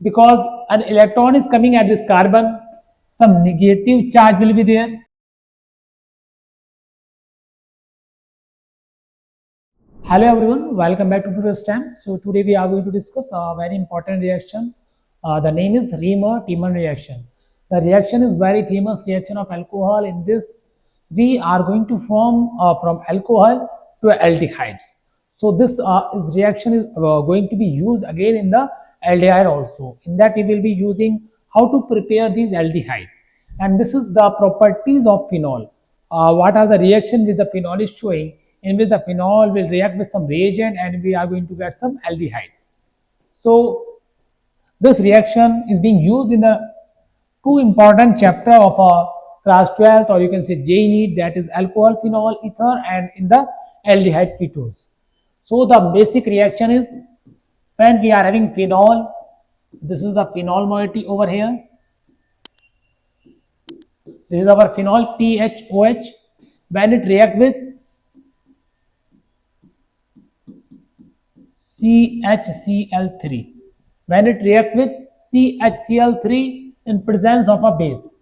because an electron is coming at this carbon, some negative charge will be there. Hello everyone, welcome back to Plutus STEM. So today we are going to discuss a very important reaction. The name is Reimer Tiemann reaction. The reaction is very famous reaction of alcohol. In this, we are going to form from alcohol to aldehydes. So this reaction is going to be used again in the aldehyde also. In that we will be using how to prepare these aldehyde. And this is the properties of phenol. What are the reactions which the phenol is showing, in which the phenol will react with some reagent and we are going to get some aldehyde. So this reaction is being used in the two important chapter of class 12th, or you can say JEE NEET, that is alcohol, phenol, ether, and in the aldehyde ketones. So the basic reaction is, when we are having phenol, this is a phenol moiety over here. This is our phenol PHOH. When it react with CHCl3, when it react with CHCl3 in presence of a base,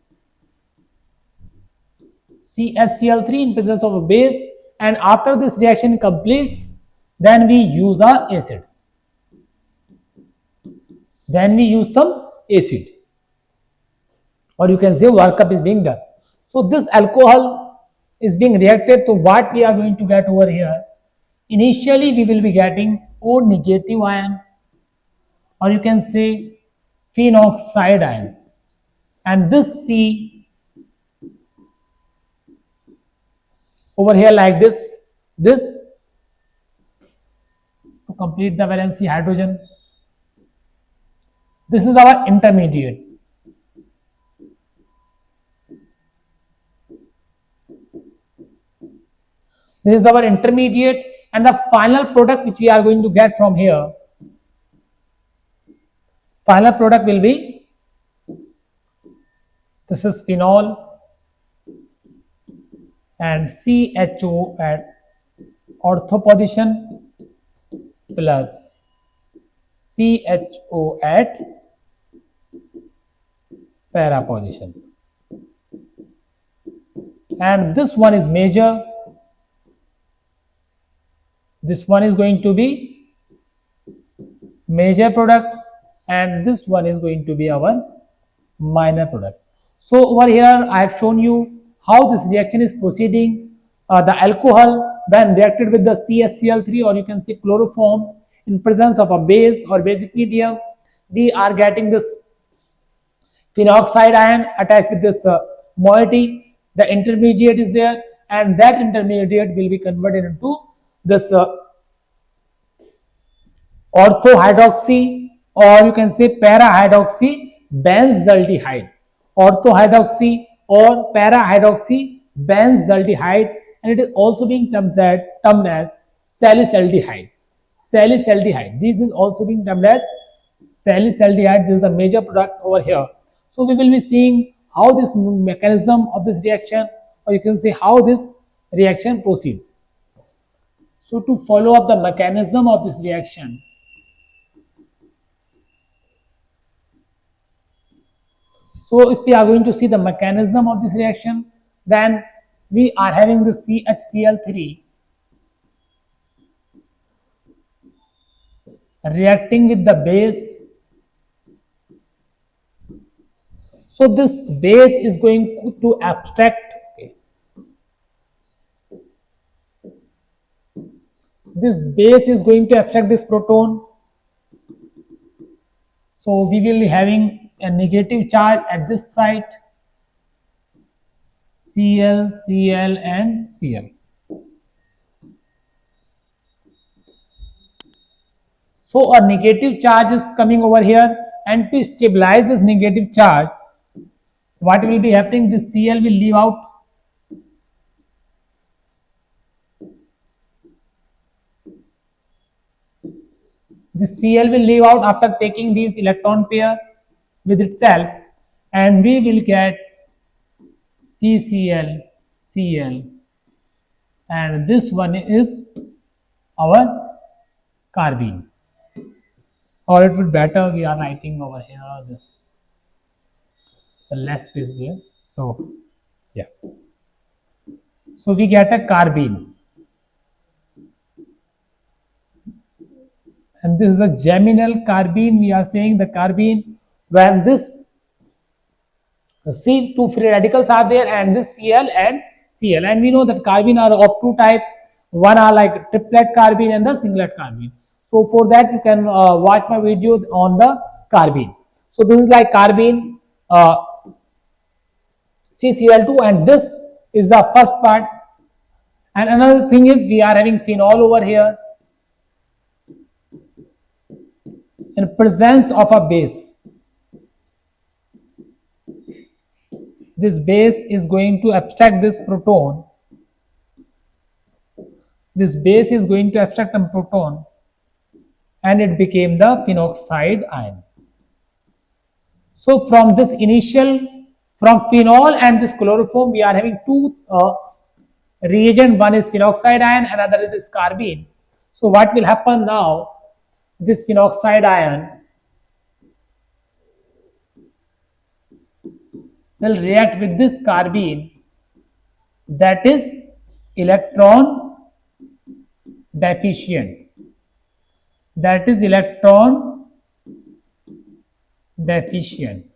CHCl3 in presence of a base, and after this reaction completes, then we use a acid. Then we use some acid, or you can say workup is being done. So this alcohol is being reacted to what we are going to get over here. Initially we will be getting O negative ion, or you can say phenoxide ion, and this C over here like this to complete the valency hydrogen. This is our intermediate. This is our intermediate, and the final product which we are going to get from here, final product will be, this is phenol and CHO at ortho position plus CHO at para position, and this one is major. This one is going to be major product, and this one is going to be our minor product. So over here I have shown you how this reaction is proceeding. The alcohol, when reacted with the CHCl3, or you can say chloroform, in presence of a base or basic medium, we are getting this phenoxide ion attached with this moiety. The intermediate is there, and that intermediate will be converted into this orthohydroxy, or you can say para-hydroxy benzaldehyde, orthohydroxy or para-hydroxy benzaldehyde, and it is also being termed as salicylaldehyde. Salicylaldehyde, this is also being termed as salicylaldehyde. This is a major product over here. So we will be seeing how this mechanism of this reaction, or you can say how this reaction proceeds. So to follow up the mechanism of this reaction, so if we are going to see the mechanism of this reaction, then we are having the CHCl3 reacting with the base. So this base is going to abstract, this base is going to abstract this proton. So we will be having a negative charge at this site, Cl, Cl and Cl. So a negative charge is coming over here, and to stabilize this negative charge, what will be happening, this Cl will leave out. This Cl will leave out after taking these electron pair with itself, and we will get CCl, Cl, and this one is our carbene. or it would better we are writing over here this the less space there. So yeah, so we get a carbene, and this is a geminal carbene. We are saying the carbene when this C two free radicals are there and this Cl and Cl, and we know that carbene are of two type. One are like triplet carbene and the singlet carbene. So for that you can watch my video on the carbene. So this is like carbene CCl2, and this is the first part. And another thing is we are having phenol over here in presence of a base. This base is going to abstract this proton. This base is going to abstract a proton, and it became the phenoxide ion. So from this initial, from phenol and this chloroform, we are having two reagent. One is phenoxide ion, another is this carbene. So what will happen now? This phenoxide ion will react with this carbene, that is electron deficient. That is electron deficient.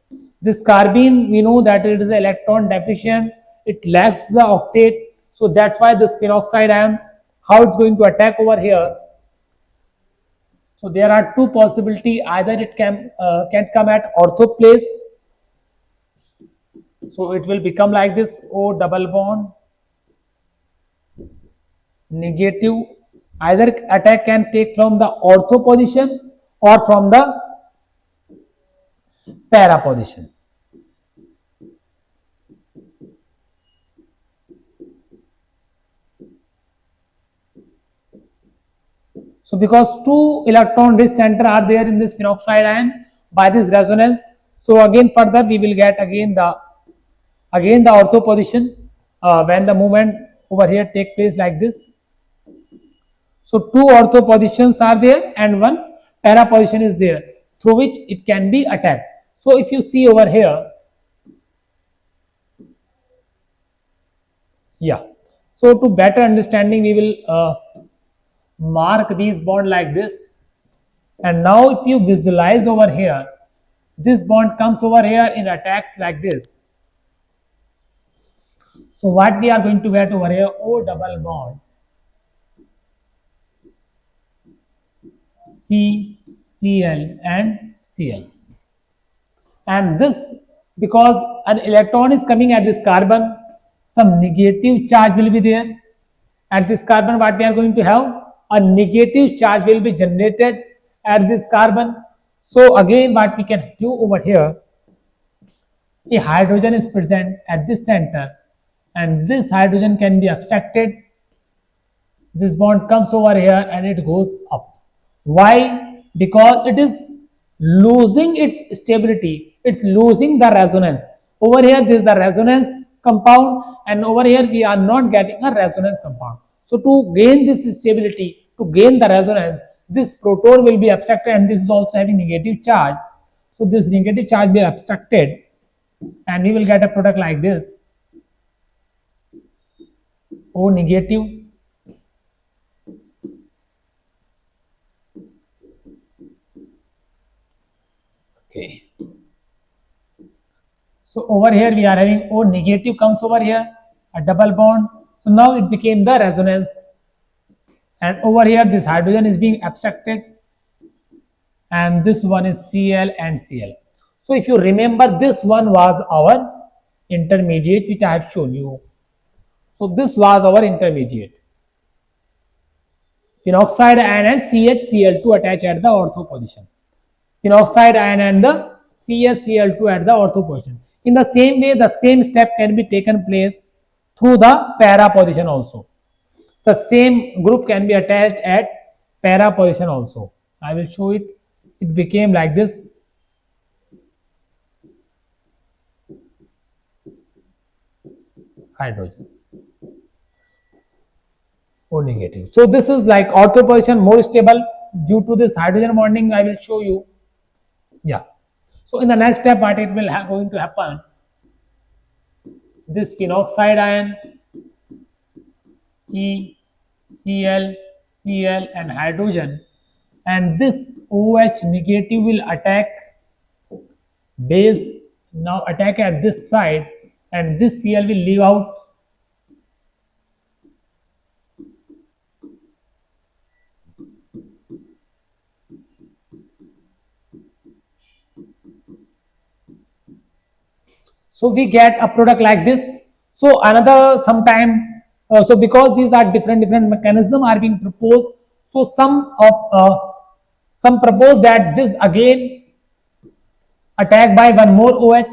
This carbene, we know that it is electron deficient. It lacks the octet. So that's why this phenoxide ion, how it's going to attack over here. So there are two possibility. Either it can come at ortho place. So it will become like this O double bond negative. Either attack can take from the ortho position or from the para position. So because two electron rich center are there in this phenoxide ion by this resonance, so again further we will get again the ortho position when the movement over here take place like this. So two ortho positions are there and one para position is there through which it can be attacked. So if you see over here, yeah. So to better understanding, we will mark these bond like this. And now if you visualize over here, this bond comes over here in attack like this. So what we are going to get over here, O double bond C, Cl and Cl. And this, because an electron is coming at this carbon, some negative charge will be there. At this carbon, what we are going to have? A negative charge will be generated at this carbon. So again, what we can do over here, a hydrogen is present at this center, and this hydrogen can be abstracted. This bond comes over here and it goes up. Why? Because it is losing its stability. It's losing the resonance. Over here there is a resonance compound, and over here we are not getting a resonance compound. So to gain this stability, to gain the resonance, this proton will be abstracted, and this is also having negative charge. So this negative charge will be abstracted, and we will get a product like this, O negative. Okay. So over here we are having O negative comes over here, a double bond. So now it became the resonance, and over here this hydrogen is being abstracted, and this one is Cl and Cl. So if you remember, this one was our intermediate which I have shown you. So this was our intermediate. Phenoxide ion and CHCl2 attach at the ortho position. Phenoxide ion and the CHCl2 at the ortho position. In the same way, the same step can be taken place through the para position also. The same group can be attached at para position also. I will show it. It became like this. Hydrogen. O negative. So this is like ortho position more stable. due to this hydrogen bonding, I will show you. Yeah. So in the next step, what it will going to happen? This phenoxide ion C, Cl, Cl, and hydrogen, and this OH negative will attack base. Now attack at this side, and this Cl will leave out. So we get a product like this. So another sometime, so because these are different mechanism are being proposed. So some propose that this again attacked by one more OH.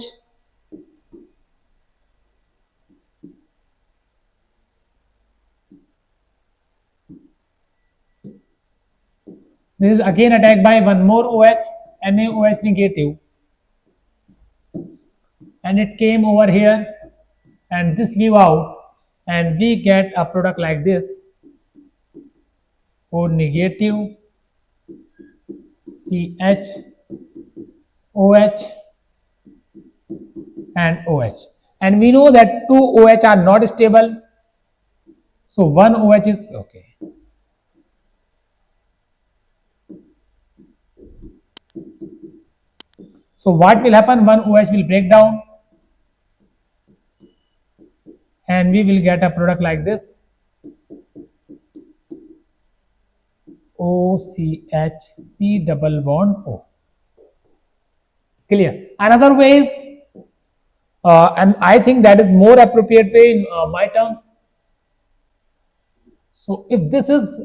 This is again attacked by one more OH, NaOH negative, and it came over here, and this leave out, and we get a product like this: O negative, CH, OH, and OH. And we know that two OH are not stable, so one OH is okay. So what will happen? One OH will break down, and we will get a product like this: OCH, C double bond O. Clear? Another way is, and I think that is more appropriate way in my terms. So if this is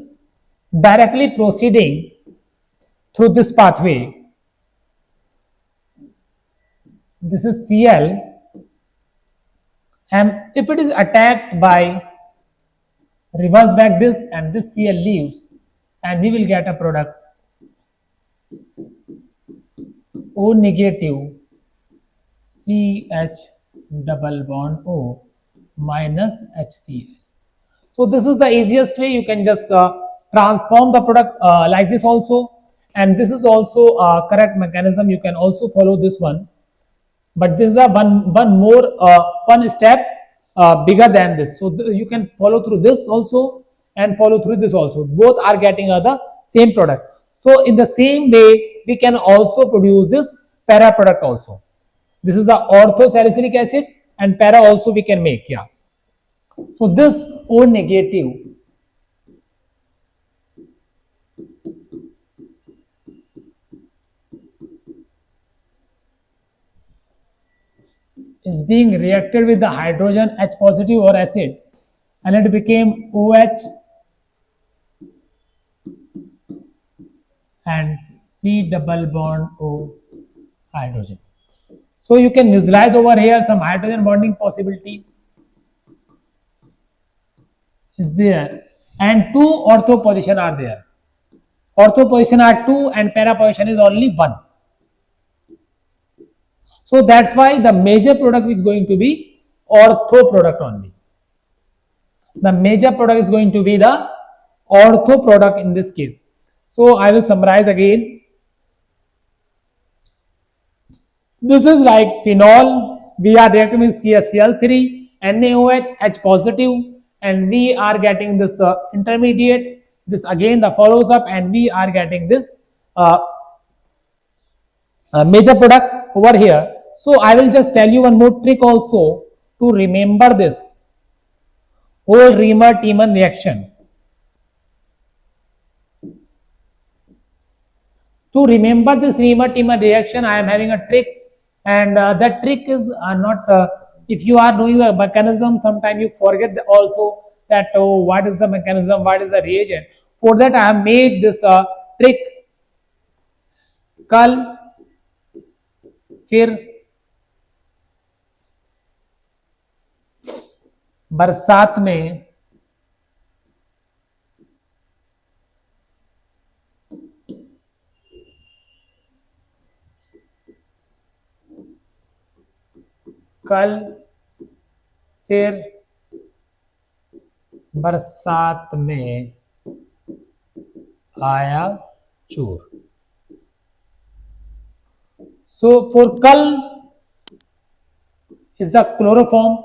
directly proceeding through this pathway, this is Cl, and if it is attacked by reverse back this, and this Cl leaves, and we will get a product O negative, CH double bond O minus HCl. So this is the easiest way. You can just transform the product like this also, and this is also a correct mechanism. You can also follow this one, but this is a one more one step bigger than this. So you can follow through this also and follow through this also. Both are getting the same product. So in the same way, we can also produce this para product also. This is a ortho salicylic acid, and para also we can make. Yeah. So this O negative is being reacted with the hydrogen H positive or acid, and it became OH and C double bond O hydrogen. So you can visualize over here some hydrogen bonding possibility is there, and two ortho position are there. Ortho position are 2 and para position is only 1. So that's why the major product is going to be ortho product only. The major product is going to be the ortho product in this case. So I will summarize again. This is like phenol. We are reacting with CaCl3, NaOH, H positive, and we are getting this intermediate. This again the follows up, and we are getting this major product over here. So I will just tell you one more trick also to remember this whole Reimer Tiemann reaction. To remember this Reimer Tiemann reaction, I am having a trick, and that trick is not. If you are doing the mechanism, sometimes you forget also that what is the mechanism, what is the reagent. For that, I have made this trick. कल फिर बरसात में कल फिर बरसात में आया chore. So for kal is the chloroform,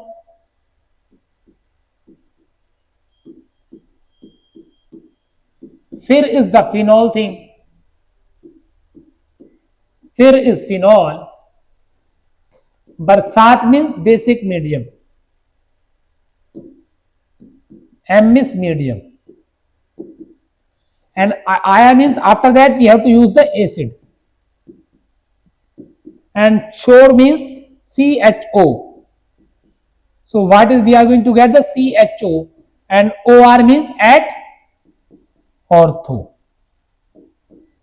fir is the phenol thing, fir is phenol, barsat means basic medium, M is medium, and Aya means after that we have to use the acid, and chore means CHO. So what is we are going to get the CHO, and OR means at ortho.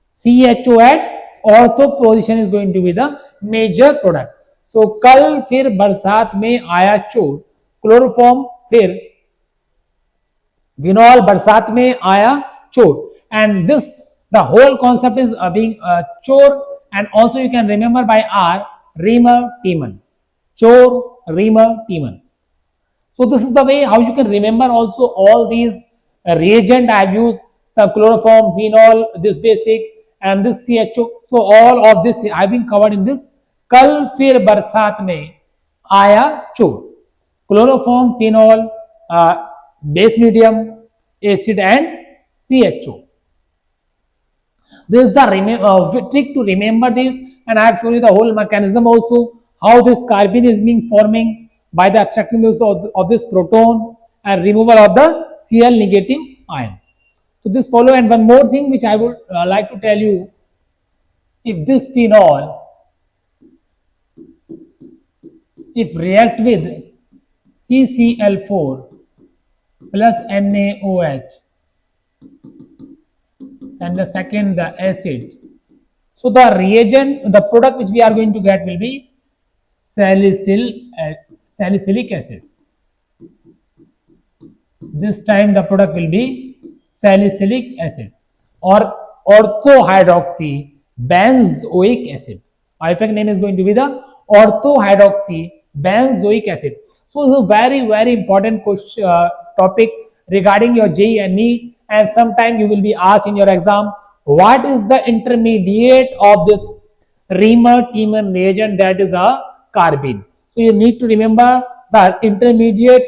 CHO at ortho position is going to be the major product. So कल फिर बरसात में आया चोर, chloroform फिर विनॉल बरसात में आया चोर, and this the whole concept is being chore, and also you can remember by R Reimer Tiemann, chore Reimer Tiemann. So this is the way how you can remember also all these reagent I have used, some chloroform, phenol, this basic, and this CHO. So all of this I have been covered in this. कल फिर बरसात में आया चोर, chloroform, phenol, base medium, acid and CHO. This is the trick to remember this, and I have shown you the whole mechanism also, how this carbene is being forming by the abstracting of this proton and removal of the Cl negative ion. So this follow, and one more thing which I would like to tell you, if this phenol, if react with CCl4 plus NaOH and the second the acid, so the reagent, the product which we are going to get will be salicylic acid. This time the product will be salicylic acid or orthohydroxy benzoic acid. IUPAC name is going to be the orthohydroxy benzoic acid. So this is a very important question, topic regarding your JEE and NEET, and sometime you will be asked in your exam, what is the intermediate of this Reimer Tiemann reagent, that is a carbene. So you need to remember the intermediate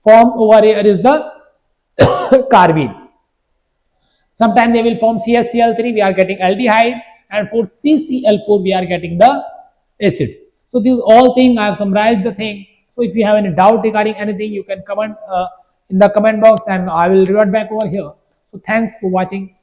form over here is the carbene. Sometimes they will form CSCl3, we are getting aldehyde, and for CCl4 we are getting the acid. So these all things I have summarized the thing. So if you have any doubt regarding anything, you can comment in the comment box and I will revert back over here. So thanks for watching.